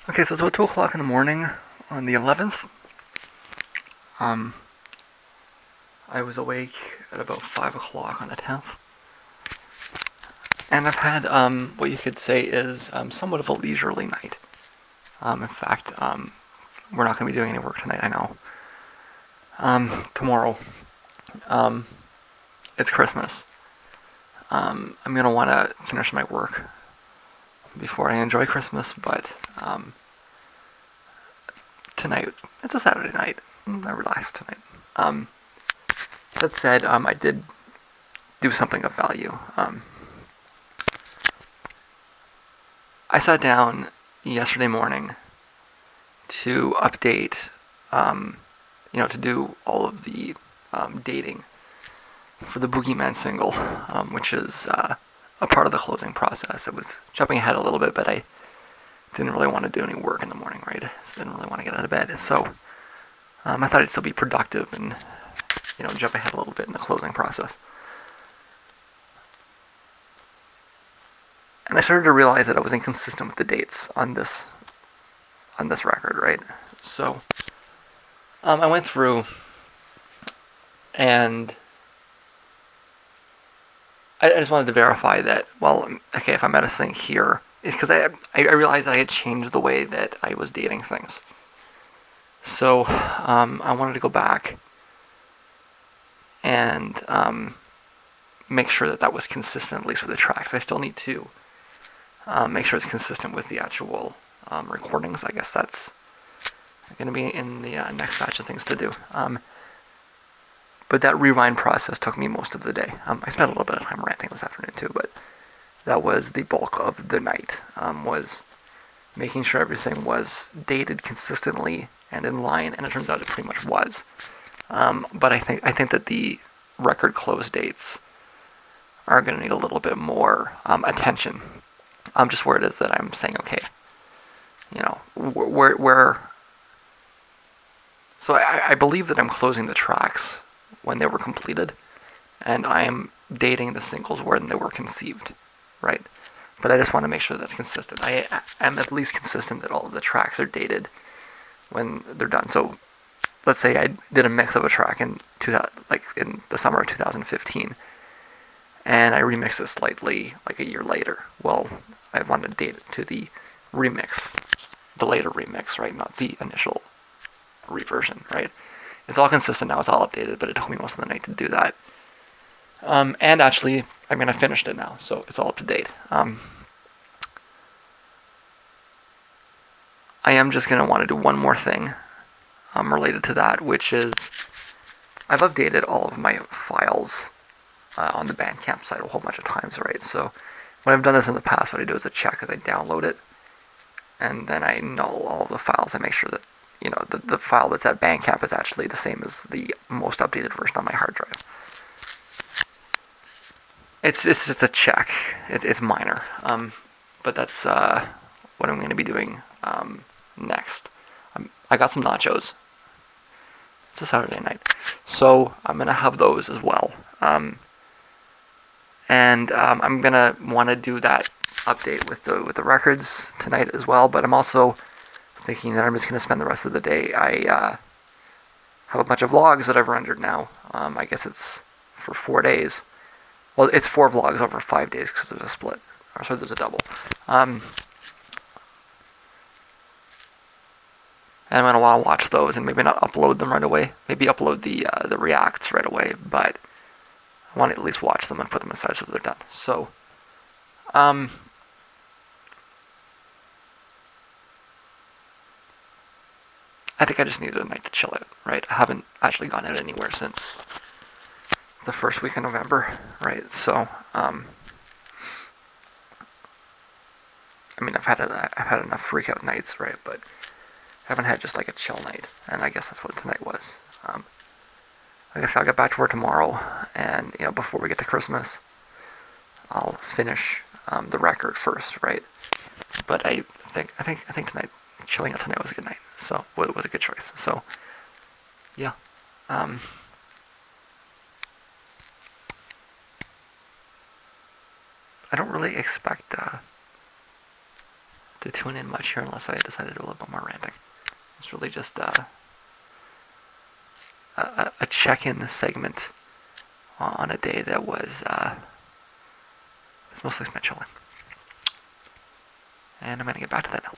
Okay, so it's about 2 o'clock in the morning on the 11th. Um, I was awake at about 5 o'clock on the 10th. And I've had what you could say is somewhat of a leisurely night. In fact, we're not going to be doing any work tonight, I know. Tomorrow, um, it's Christmas. I'm going to want to finish my work before I enjoy Christmas, but tonight, it's a Saturday night. I relaxed tonight. Um, that said, I did do something of value. I sat down yesterday morning to update, um, to do all of the dating for the Boogeyman single, which is a part of the closing process. It was jumping ahead a little bit, but I didn't really want to do any work in the morning, right? So I didn't really want to get out of bed. So I thought I'd still be productive and, jump ahead a little bit in the closing process. And I started to realize that I was inconsistent with the dates on this record, right? So I went through and I just wanted to verify that, well, okay, if I'm at a sync here, it's because I realized that I had changed the way that I was dating things. So I wanted to go back and make sure that that was consistent, at least with the tracks. I still need to make sure it's consistent with the actual recordings. I guess that's going to be in the next batch of things to do. But that rewind process took me most of the day. I spent a little bit of time ranting this afternoon too, but that was the bulk of the night, was making sure everything was dated consistently and in line, and it turns out it pretty much was. But I think that the record close dates are going to need a little bit more attention. Just where it is that I'm saying, okay, where. So I believe that I'm closing the tracks when they were completed, and I am dating the singles when they were conceived, right? But I just want to make sure that's consistent. I am at least consistent that all of the tracks are dated when they're done. So let's say I did a mix of a track in in the summer of 2015, and I remixed it slightly like a year later. Well, I want to date it to the remix, the later remix, right? Not the initial reversion, right? It's all consistent now. It's all updated, but it took me most of the night to do that. And actually, I'm gonna finish it now, so it's all up to date. I am just gonna want to do one more thing related to that, which is I've updated all of my files on the Bandcamp site a whole bunch of times, right? So when I've done this in the past, what I do is I check as I download it, and then I null all of the files. I make sure that the file that's at Bandcamp is actually the same as the most updated version on my hard drive. It's just a check. It's minor, but that's what I'm going to be doing next. I got some nachos. It's a Saturday night, so I'm going to have those as well. And I'm going to want to do that update with the records tonight as well. But I'm also thinking that I'm just going to spend the rest of the day. I have a bunch of vlogs that I've rendered now. I guess it's for 4 days. Well, it's 4 vlogs over 5 days because there's a split. Or so there's a double. And I'm going to want to watch those and maybe not upload them right away. Maybe upload the reacts right away, but I want to at least watch them and put them aside so they're done. So, I think I just needed a night to chill out, right? I haven't actually gone out anywhere since the first week of November, right? So, I mean, I've had enough freak out nights, right? But I haven't had just like a chill night, and I guess that's what tonight was. I guess I'll get back to work tomorrow, and before we get to Christmas, I'll finish the record first, right? But I think tonight, chilling out tonight was a good night. So it was a good choice. So yeah, I don't really expect to tune in much here unless I decided to do a little bit more ranting. It's really just a check-in segment on a day that was it's mostly spent chilling. And I'm going to get back to that now.